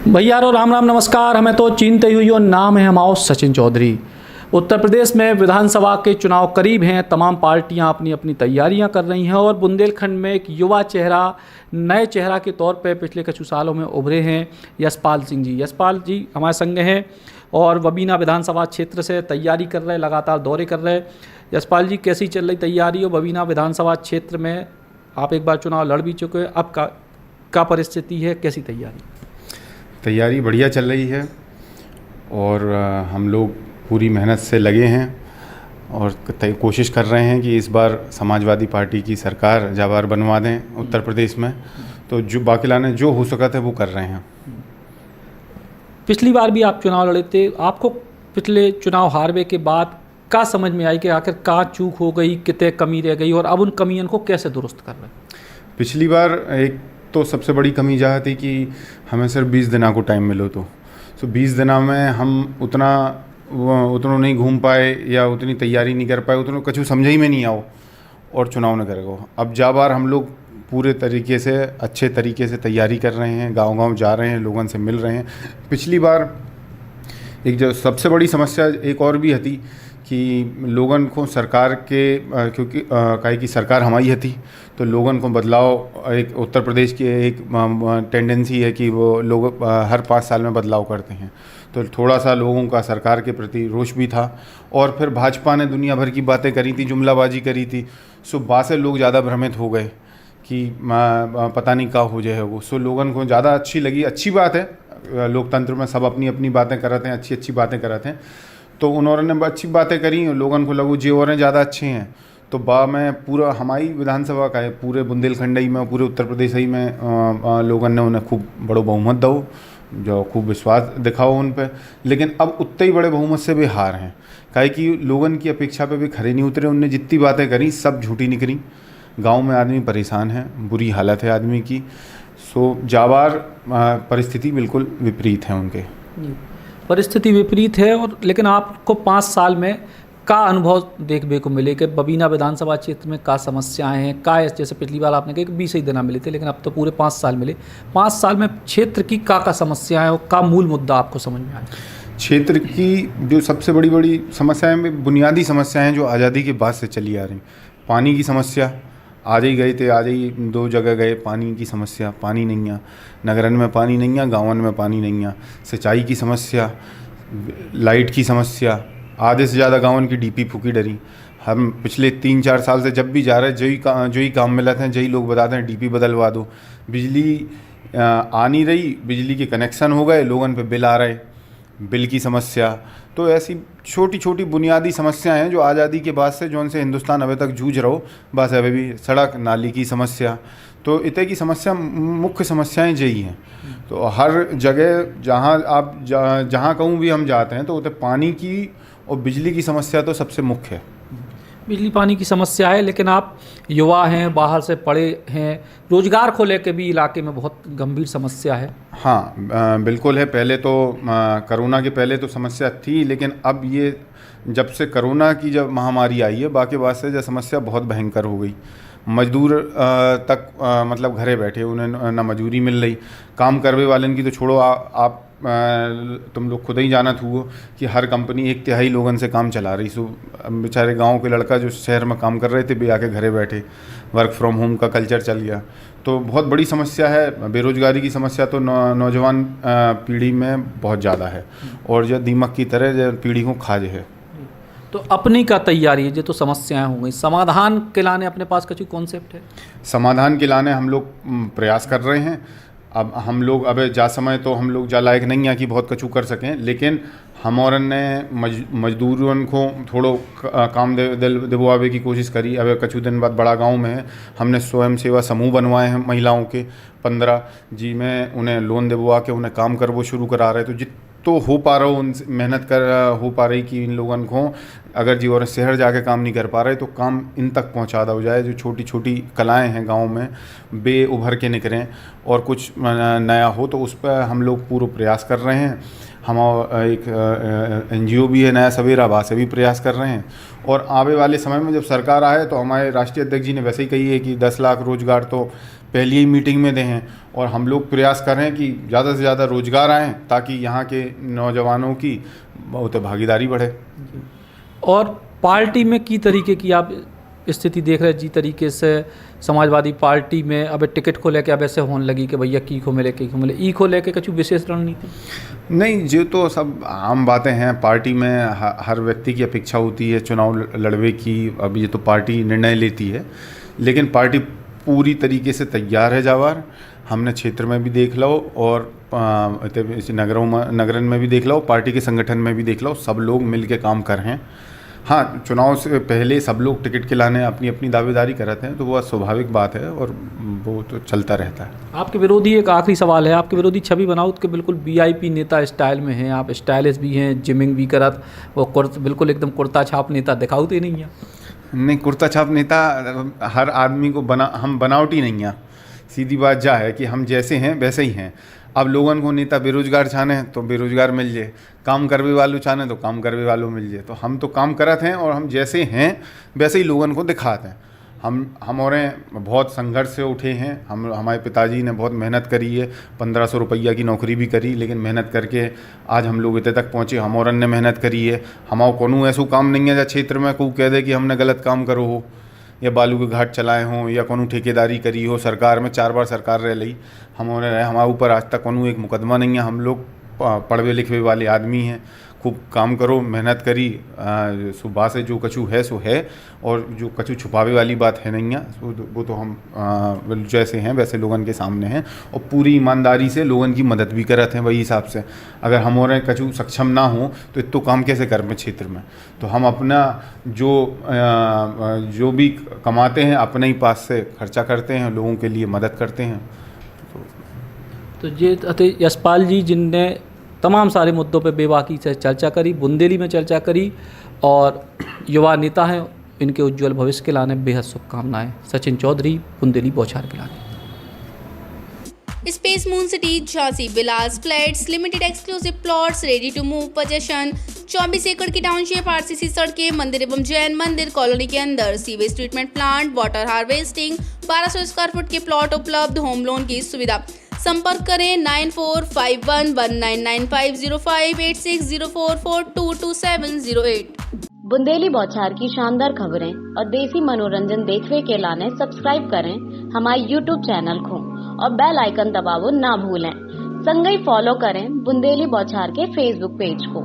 भैया राम राम नमस्कार। हमें तो चिंता हुई और नाम है हमारा सचिन चौधरी। उत्तर प्रदेश में विधानसभा के चुनाव करीब हैं। तमाम पार्टियां अपनी अपनी तैयारियां कर रही हैं और बुंदेलखंड में एक युवा चेहरा, नए चेहरा के तौर पे पिछले कुछ सालों में उभरे हैं यशपाल सिंह जी। यशपाल जी हमारे संग हैं और बबीना विधानसभा क्षेत्र से तैयारी कर रहे, लगातार दौरे कर रहे। यशपाल जी, कैसी चल रही तैयारी? और बबीना विधानसभा क्षेत्र में आप एक बार चुनाव लड़ भी चुके हैं, अब क्या परिस्थिति है, कैसी तैयारी? तैयारी बढ़िया चल रही है और हम लोग पूरी मेहनत से लगे हैं और कोशिश कर रहे हैं कि इस बार समाजवादी पार्टी की सरकार जाबार बनवा दें उत्तर प्रदेश में। तो जो बाकिला ने जो हो सका था वो कर रहे हैं। पिछली बार भी आप चुनाव लड़े थे, आपको पिछले चुनाव हारवे के बाद क्या समझ में आई कि आखिर क्या चूक हो गई, कितने कमी रह गई और अब उन कमियों को कैसे दुरुस्त कर रहे हैं? पिछली बार एक तो सबसे बड़ी कमी यह थी कि हमें सिर्फ 20 दिनों को टाइम मिलो तो 20 दिनों में हम उतना नहीं घूम पाए या उतनी तैयारी नहीं कर पाए, उतना कुछ समझ ही में नहीं आओ और चुनाव न करेगो। अब जा बार हम लोग पूरे तरीके से अच्छे तरीके से तैयारी कर रहे हैं, गांव-गांव जा रहे हैं, लोगों से मिल रहे हैं। पिछली बार एक जो सबसे बड़ी समस्या एक और भी थी कि लोगन को सरकार के क्योंकि काहे की सरकार हमारी थी तो लोगन को बदलाव, एक उत्तर प्रदेश की एक टेंडेंसी है कि वो लोग हर 5 साल में बदलाव करते हैं, तो थोड़ा सा लोगों का सरकार के प्रति रोष भी था। और फिर भाजपा ने दुनिया भर की बातें करी थी, जुमलाबाजी करी थी, सो बात से लोग ज़्यादा भ्रमित हो गए कि पता नहीं क्या हो जाए वो। सो लोगन को ज़्यादा अच्छी लगी। अच्छी बात है, लोकतंत्र में सब अपनी अपनी बातें कराते हैं, अच्छी अच्छी बातें कराते हैं, तो उन्होंने अच्छी बातें करी, लोगन को लगू जे और ज़्यादा अच्छे हैं। तो में पूरा हमारी विधानसभा का है, पूरे बुंदेलखंड ही में, पूरे उत्तर प्रदेश ही में लोगों ने उन्हें खूब बड़ो बहुमत दो, जो खूब विश्वास दिखाओ उन पे। लेकिन अब उतने ही बड़े बहुमत से भी हार हैं, काहे कि लोगन की अपेक्षा पे भी खरे नहीं उतरे। उनने जितनी बातें करी सब झूठी निकली। गांव में आदमी परेशान है, बुरी हालत है आदमी की। सो जाबार परिस्थिति बिल्कुल विपरीत है उनके। परिस्थिति विपरीत है। और लेकिन आपको 5 साल में का अनुभव देखने को मिले कि बबीना विधानसभा क्षेत्र में का समस्याएं हैं, का जैसे पिछली बार आपने कहा कि 20 ही दिन मिले थे, लेकिन अब तो पूरे 5 साल मिले। 5 साल में क्षेत्र की का समस्याएं और का मूल मुद्दा आपको समझ में आया? क्षेत्र की जो सबसे बड़ी समस्याएं, बुनियादी समस्याएं जो आज़ादी के बाद से चली आ रही। पानी की समस्या, आज ही गए थे, आज ही 2 जगह गए, पानी की समस्या, पानी नहीं है नगरन में, पानी नहीं है गाँवन में, पानी नहीं है। सिंचाई की समस्या, लाइट की समस्या, आधे से ज़्यादा गाँवन की डीपी फूकी डरी। हम पिछले 3-4 साल से जब भी जा रहे हैं, जो ही काम मिला था, जो ही लोग बताते हैं डीपी बदलवा दो। बिजली आ नहीं रही, बिजली के कनेक्शन हो गए, लोगों पे बिल आ रहे, बिल की समस्या। तो ऐसी छोटी छोटी बुनियादी समस्याएं हैं जो आज़ादी के बाद से, जो उनसे हिंदुस्तान अभी तक जूझ रहो, बस अभी भी सड़क नाली की समस्या। तो इतने की समस्या, मुख्य समस्याएं यही हैं। तो हर जगह जहाँ कहूँ भी हम जाते हैं तो उतने पानी की और बिजली की समस्या तो सबसे मुख्य है। बिजली पानी की समस्या है, लेकिन आप युवा हैं, बाहर से पढ़े हैं, रोजगार को लेकर भी इलाके में बहुत गंभीर समस्या है। हाँ बिल्कुल है। पहले तो कोरोना के पहले तो समस्या थी, लेकिन अब ये जब से कोरोना की जब महामारी आई है, बाकी बात से जो समस्या बहुत भयंकर हो गई। मजदूर तक मतलब घरे बैठे, उन्हें ना मजदूरी मिल रही। काम करने वाले की तो छोड़ो, आप तुम लोग खुद ही जानत हुआ कि हर कंपनी 1/3 लोगों से काम चला रही। सो बेचारे गांव के लड़का जो शहर में काम कर रहे थे भी आके घरे बैठे, वर्क फ्रॉम होम का कल्चर चल गया। तो बहुत बड़ी समस्या है। बेरोजगारी की समस्या तो नौजवान पीढ़ी में बहुत ज़्यादा है और जो दीमक की तरह पीढ़ी को खाज है। तो अपनी का तैयारी है, जो तो समस्याएं हो गई, समाधान के लाने अपने पास कुछ कॉन्सेप्ट है? समाधान के लाने हम लोग प्रयास कर रहे हैं। अब हम लोग अब जा समय तो हम लोग जा लायक नहीं है कि बहुत कछु कर सकें, लेकिन हम और ने मजदूरों को थोड़ो काम दिलवावे की कोशिश करी। अब कछु दिन बाद बड़ा गांव में है, हमने स्वयं सेवा समूह बनवाए हैं महिलाओं के 15 जी में, उन्हें लोन दिलवा के उन्हें काम कर वो शुरू करा रहे। तो तो हो पा रहा हो, उन मेहनत कर हो पा रही कि इन लोगों को अगर जी और शहर जाके काम नहीं कर पा रहे तो काम इन तक पहुंचा हो जाए। जो छोटी छोटी कलाएं हैं गांव में बे उभर के निकलें और कुछ नया हो, तो उस पर हम लोग पूरा प्रयास कर रहे हैं। हम एक NGO भी है नया सवेरा, वहाँ से भी प्रयास कर रहे हैं। और आने वाले समय में जब सरकार आए तो हमारे राष्ट्रीय अध्यक्ष जी ने वैसे ही कही है कि 10 लाख रोजगार तो पहली ही मीटिंग में दे हैं और हम लोग प्रयास कर रहे हैं कि ज़्यादा से ज़्यादा रोजगार आएँ ताकि यहाँ के नौजवानों की बहुत भागीदारी बढ़े। और पार्टी में की तरीके की आप स्थिति देख रहे हैं, जी तरीके से समाजवादी पार्टी में अब टिकट को लेके अब ऐसे होने लगी कि भैया की को मिले ई को लेके कुछ विशेष रणनीति? नहीं, जो तो सब आम बातें हैं। पार्टी में हर व्यक्ति की अपेक्षा होती है चुनाव लड़वे की। अब ये तो पार्टी निर्णय लेती है, लेकिन पार्टी पूरी तरीके से तैयार है जावार। हमने क्षेत्र में भी देख लो और नगरन में भी देख लो, पार्टी के संगठन में भी देख लो, सब लोग मिल के काम कर रहे हैं। हाँ, चुनाव से पहले सब लोग टिकट के लाने अपनी अपनी दावेदारी करते हैं, तो वो स्वाभाविक बात है और वो तो चलता रहता है। आपके विरोधी, एक आखिरी सवाल है, आपके विरोधी छवि बनाउत के बिल्कुल वीआईपी नेता स्टाइल में हैं, आप स्टाइलिश भी हैं, जिमिंग भी करत, वो बिल्कुल एकदम कुर्ता छाप नेता दिखाउत ही नहीं है। नहीं, कुर्ता छाप नेता हर आदमी को हम बनावटी नहीं हैं। सीधी बात जा है कि हम जैसे हैं वैसे ही हैं। अब लोगन को नेता बेरोजगार चाहने तो बेरोजगार मिल जाए, काम करवे वालों चाहने तो काम करवे वालों मिल जाए। तो हम तो काम करत हैं और हम जैसे हैं वैसे ही लोगन को दिखाते हैं। हम और बहुत संघर्ष से उठे हैं। हमारे पिताजी ने बहुत मेहनत करी है, 1500 रुपया की नौकरी भी करी, लेकिन मेहनत करके आज हम लोग इतने तक पहुँचे। हम और ने मेहनत करी है। हमारा कोनो ऐसा काम नहीं है जो क्षेत्र में कोई कह दे कि हमने गलत काम करो हो, या बालू के घाट चलाए हों, या कोनो ठेकेदारी करी हो। सरकार में 4 बार सरकार रह ली, हमारे ऊपर आज तक कोनो एक मुकदमा नहीं है। हम लोग पढ़वे लिखवे वाले आदमी हैं, खूब काम करो, मेहनत करी, सुबह से जो कछु है सो है, और जो कछु छुपावे वाली बात है नहीं है, वो तो हम जैसे हैं वैसे लोगन के सामने हैं और पूरी ईमानदारी से लोगन की मदद भी करते हैं। वही हिसाब से अगर हम और कछु सक्षम ना हो तो इतो काम कैसे कर में क्षेत्र में। तो हम अपना जो भी कमाते हैं अपने ही पास से खर्चा करते हैं, लोगों के लिए मदद करते हैं। तो ये यशपाल जी जिनने तमाम सारे मुद्दों पे बेबाकी से चर्चा करी, बुंदेली में चर्चा करी, और युवा नेता हैं, इनके उज्जवल भविष्य के लाने बेहद शुभकामनाएं। सचिन चौधरी, बुंदेली बौछार के लाने। Space moon city Jhansi villas flats limited exclusive plots ready to move possession 24 एकड़ की टाउनशिप, आरसीसी सड़कें, मंदिर एवं जैन मंदिर कॉलोनी के अंदर, sewage treatment plant, water harvesting, 1200 square foot के प्लॉट उपलब्ध, होम लोन की सुविधा। संपर्क करें 9451999505 8604422708। बुंदेली बौछार की शानदार खबरें और देसी मनोरंजन देखने के लाने सब्सक्राइब करें हमारे यूट्यूब चैनल को और बेल आइकन दबावो ना भूलें। संगई फॉलो करें बुंदेली बौछार के फेसबुक पेज को।